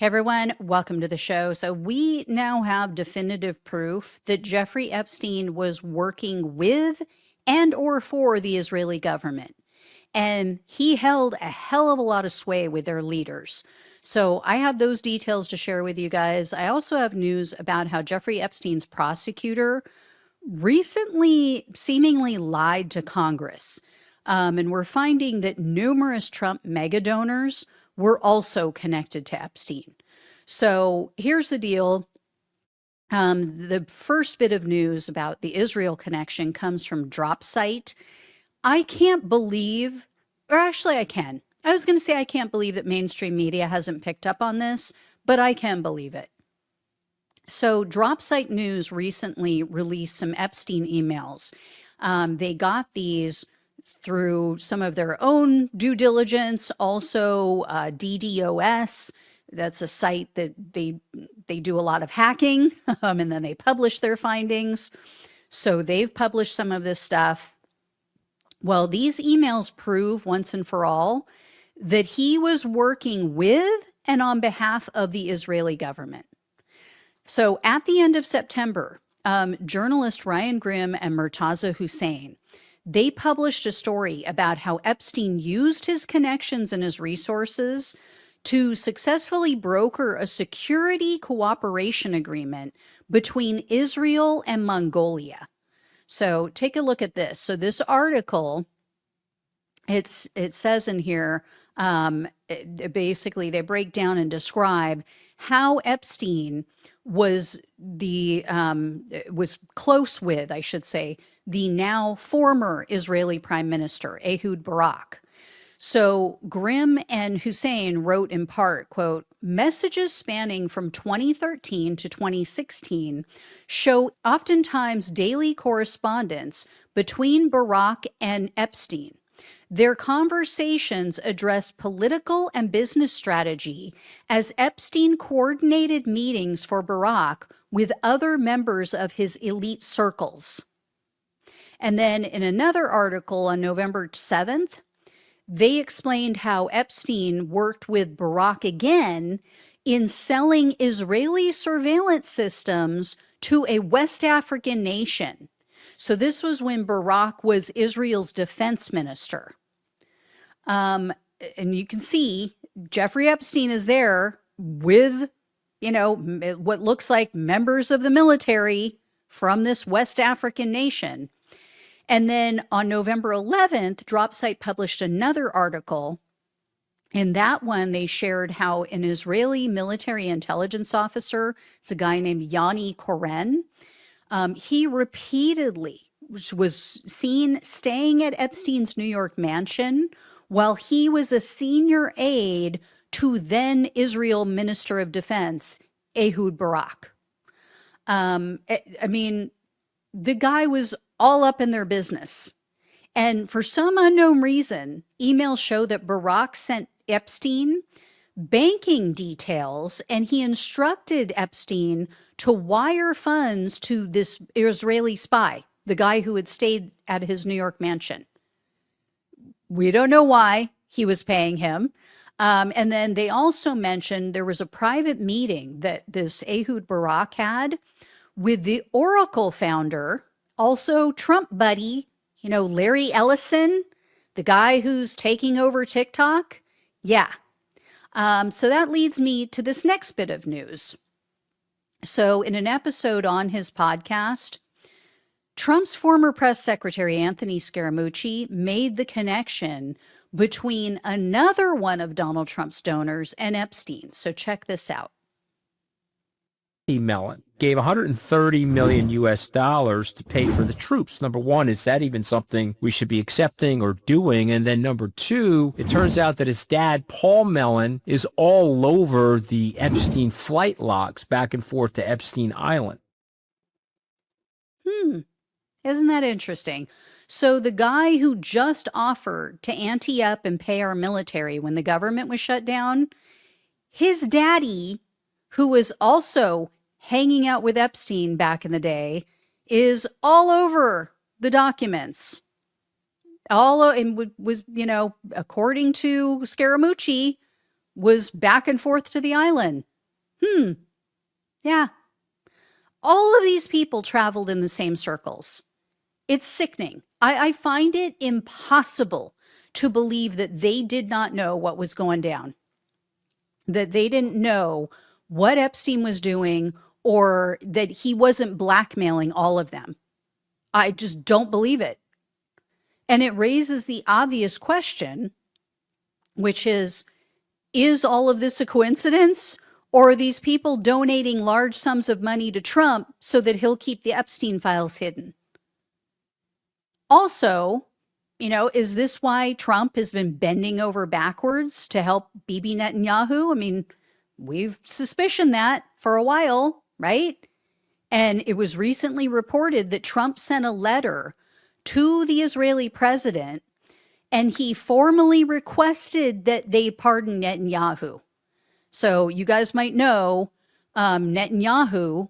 Hey everyone, welcome to the show. So we now have definitive proof that Jeffrey Epstein was working with and or for the Israeli government. And he held a hell of a lot of sway with their leaders. So I have those details to share with you guys. I also have news about how Jeffrey Epstein's prosecutor recently seemingly lied to Congress. And we're finding that numerous Trump mega donors were also connected to Epstein. So here's the deal. The first bit of news about the Israel connection comes from DropSite. I can't believe, or actually I can. I was going to say I can't believe that mainstream media hasn't picked up on this, but I can believe it. So DropSite News recently released some Epstein emails. They got these through some of their own due diligence, also DDoS. That's a site that they do a lot of hacking, and then they publish their findings. So they've published some of this stuff. Well, these emails prove once and for all that he was working with and on behalf of the Israeli government. So at the end of September, journalist Ryan Grimm and Murtaza Hussein, they published a story about how Epstein used his connections and his resources to successfully broker a security cooperation agreement between Israel and Mongolia. So take a look at this. So this article, it says in here, basically they break down and describe how Epstein was was close with, I should say, the now former Israeli Prime Minister, Ehud Barak. So Grimm and Hussein wrote in part, quote, messages spanning from 2013 to 2016 show oftentimes daily correspondence between Barak and Epstein. Their conversations address political and business strategy as Epstein coordinated meetings for Barak with other members of his elite circles. And then in another article on November 7th, they explained how Epstein worked with Barak again in selling Israeli surveillance systems to a West African nation. So this was when Barak was Israel's defense minister. And you can see Jeffrey Epstein is there with, what looks like members of the military from this West African nation. And then on November 11th, DropSite published another article. In that one, they shared how an Israeli military intelligence officer, it's a guy named Yanni Koren, he repeatedly was seen staying at Epstein's New York mansion while he was a senior aide to then Israel Minister of Defense, Ehud Barak. I mean, the guy was all up in their business. And for some unknown reason, emails show that Barak sent Epstein banking details and he instructed Epstein to wire funds to this Israeli spy, the guy who had stayed at his New York mansion. We don't know why he was paying him. And then they also mentioned there was a private meeting that this Ehud Barak had with the Oracle founder, also Trump buddy, Larry Ellison, the guy who's taking over TikTok. Yeah. So that leads me to this next bit of news. So in an episode on his podcast, Trump's former press secretary, Anthony Scaramucci, made the connection between another one of Donald Trump's donors and Epstein. So check this out. Mellon gave 130 million US dollars to pay for the troops. Number one, is that even something we should be accepting or doing? And then number two, it turns out that his dad, Paul Mellon, is all over the Epstein flight logs back and forth to Epstein Island. Isn't that interesting? So the guy who just offered to ante up and pay our military when the government was shut down, his daddy, who was also hanging out with Epstein back in the day, is all over the documents. And was, according to Scaramucci, was back and forth to the island Yeah. All of these people traveled in the same circles. It's sickening. I find it impossible to believe that they did not know what was going down, that they didn't know what Epstein was doing, or that he wasn't blackmailing all of them. I just don't believe it. And it raises the obvious question, which is all of this a coincidence? Or are these people donating large sums of money to Trump so that he'll keep the Epstein files hidden? Also, is this why Trump has been bending over backwards to help Bibi Netanyahu? I mean, we've suspicioned that for a while, right? And it was recently reported that Trump sent a letter to the Israeli president, and he formally requested that they pardon Netanyahu. So you guys might know Netanyahu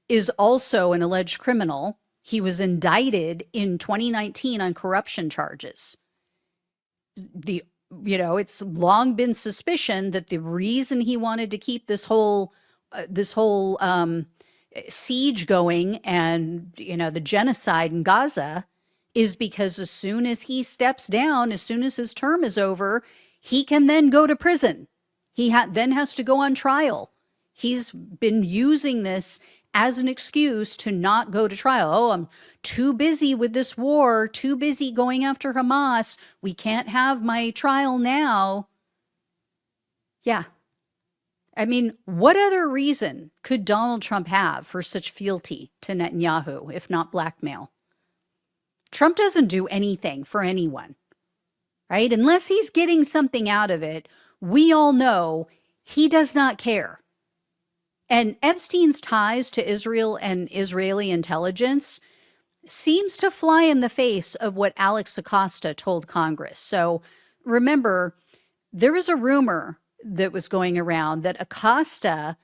is also an alleged criminal. He was indicted in 2019 on corruption charges. It's long been suspicion that the reason he wanted to keep this whole siege going and the genocide in Gaza is because as soon as he steps down, as soon as his term is over, he can then go to prison. He then has to go on trial. He's been using this as an excuse to not go to trial. Oh, I'm too busy with this war, too busy going after Hamas. We can't have my trial now. Yeah. I mean, what other reason could Donald Trump have for such fealty to Netanyahu, if not blackmail? Trump doesn't do anything for anyone, right? Unless he's getting something out of it, we all know he does not care. And Epstein's ties to Israel and Israeli intelligence seems to fly in the face of what Alex Acosta told Congress. So remember, there was a rumor that was going around that Acosta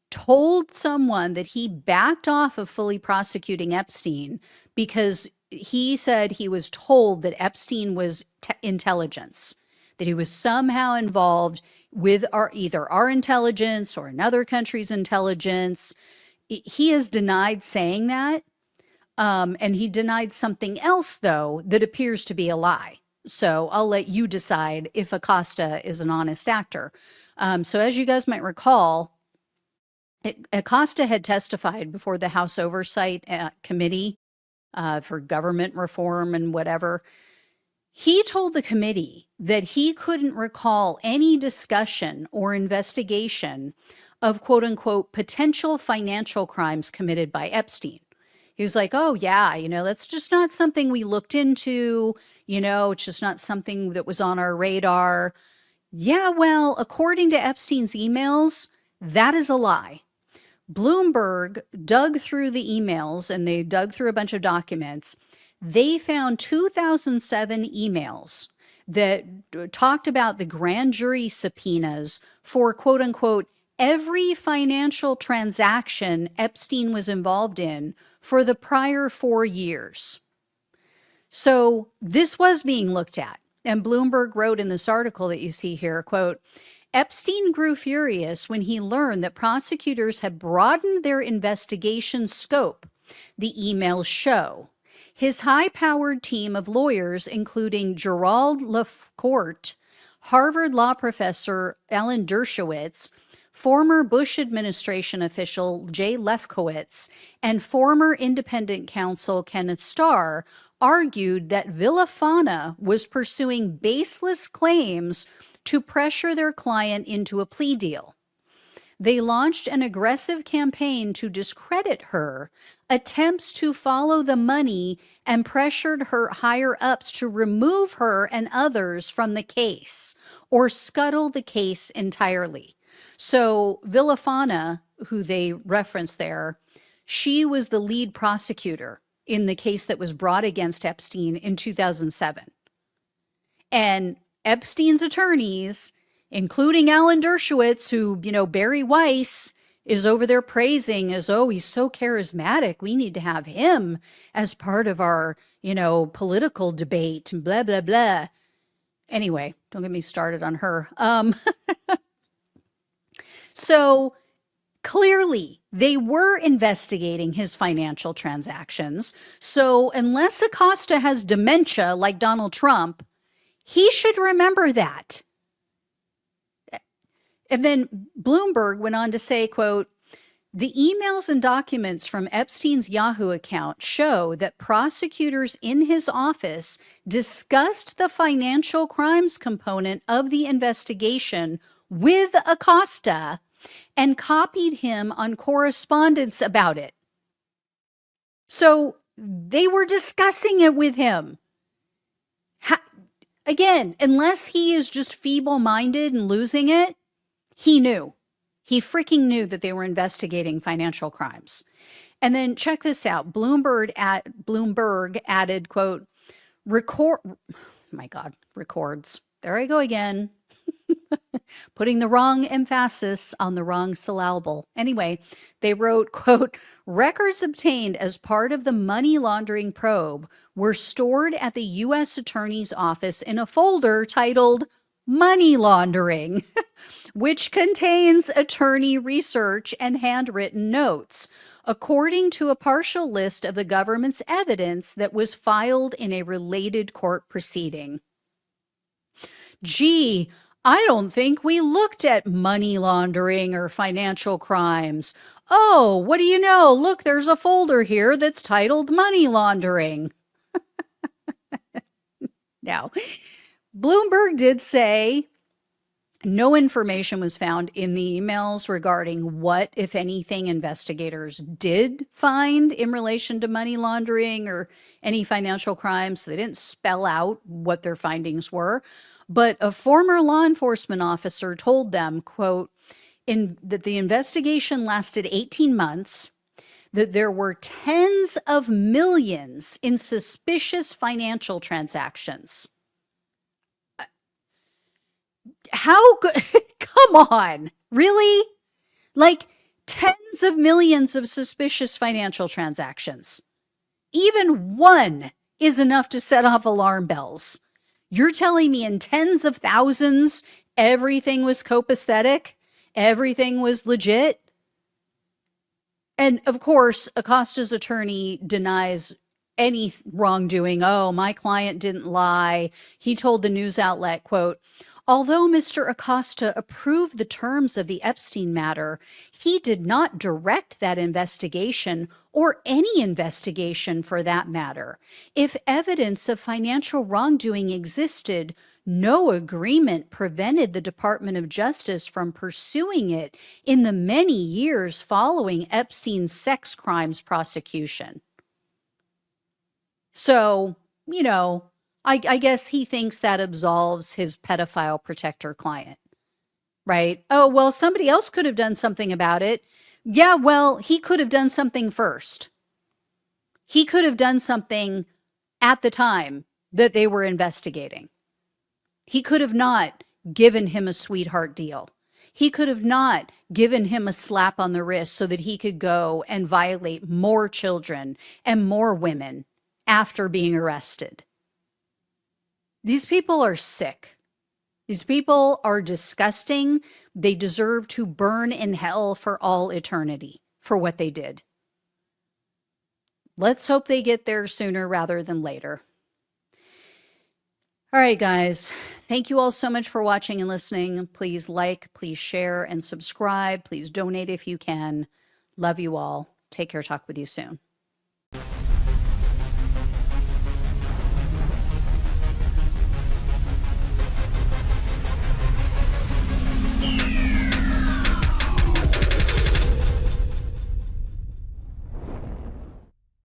told someone that he backed off of fully prosecuting Epstein because he said he was told that Epstein was intelligence, that he was somehow involved with either our intelligence or another country's intelligence. He has denied saying that. And he denied something else, though, that appears to be a lie. So I'll let you decide if Acosta is an honest actor. So as you guys might recall, Acosta had testified before the House Oversight Committee for government reform and whatever. He told the committee that he couldn't recall any discussion or investigation of quote unquote potential financial crimes committed by Epstein. He was like, oh, yeah, that's just not something we looked into. It's just not something that was on our radar. Yeah, well, according to Epstein's emails, that is a lie. Bloomberg dug through the emails and they dug through a bunch of documents. They found 2007 emails that talked about the grand jury subpoenas for quote unquote every financial transaction Epstein was involved in for the prior 4 years. So this was being looked at. And Bloomberg wrote in this article that you see here, quote, Epstein grew furious when he learned that prosecutors had broadened their investigation scope, the emails show. His high-powered team of lawyers, including Gerald LaCourte, Harvard law professor Alan Dershowitz, former Bush administration official Jay Lefkowitz, and former independent counsel Kenneth Starr, argued that Villafana was pursuing baseless claims to pressure their client into a plea deal. They launched an aggressive campaign to discredit her, attempts to follow the money, and pressured her higher-ups to remove her and others from the case or scuttle the case entirely. So Villafana, who they reference there, she was the lead prosecutor in the case that was brought against Epstein in 2007. And Epstein's attorneys, including Alan Dershowitz, who, Barry Weiss is over there praising as, oh, he's so charismatic. We need to have him as part of our, political debate and blah, blah, blah. Anyway, don't get me started on her. So Clearly, they were investigating his financial transactions. So, unless Acosta has dementia like Donald Trump, he should remember that. And then Bloomberg went on to say, quote, the emails and documents from Epstein's Yahoo account show that prosecutors in his office discussed the financial crimes component of the investigation with Acosta and copied him on correspondence about it. So they were discussing it with him. Again, unless he is just feeble-minded and losing it, he knew. He freaking knew that they were investigating financial crimes. And then check this out. Bloomberg added, quote, records. There I go again. Putting the wrong emphasis on the wrong syllable. Anyway, they wrote, quote, records obtained as part of the money laundering probe were stored at the U.S. Attorney's Office in a folder titled Money Laundering, which contains attorney research and handwritten notes, according to a partial list of the government's evidence that was filed in a related court proceeding. Gee, I don't think we looked at money laundering or financial crimes. Oh, what do you know? Look, there's a folder here that's titled Money Laundering. Now, Bloomberg did say no information was found in the emails regarding what, if anything, investigators did find in relation to money laundering or any financial crimes. So they didn't spell out what their findings were. But a former law enforcement officer told them, quote, that the investigation lasted 18 months, that there were tens of millions in suspicious financial transactions. How good? Come on. Really? Like tens of millions of suspicious financial transactions. Even one is enough to set off alarm bells. You're telling me in tens of thousands, everything was copacetic? Everything was legit? And of course, Acosta's attorney denies any wrongdoing. Oh, my client didn't lie. He told the news outlet, quote, although Mr. Acosta approved the terms of the Epstein matter, he did not direct that investigation or any investigation for that matter. If evidence of financial wrongdoing existed, no agreement prevented the Department of Justice from pursuing it in the many years following Epstein's sex crimes prosecution. So, you know, I guess he thinks that absolves his pedophile protector client, right? Oh, well, somebody else could have done something about it. Yeah, well, he could have done something first. He could have done something at the time that they were investigating. He could have not given him a sweetheart deal. He could have not given him a slap on the wrist so that he could go and violate more children and more women after being arrested. These people are sick. These people are disgusting. They deserve to burn in hell for all eternity for what they did. Let's hope they get there sooner rather than later. All right, guys. Thank you all so much for watching and listening. Please like, please share, and subscribe. Please donate if you can. Love you all. Take care. Talk with you soon.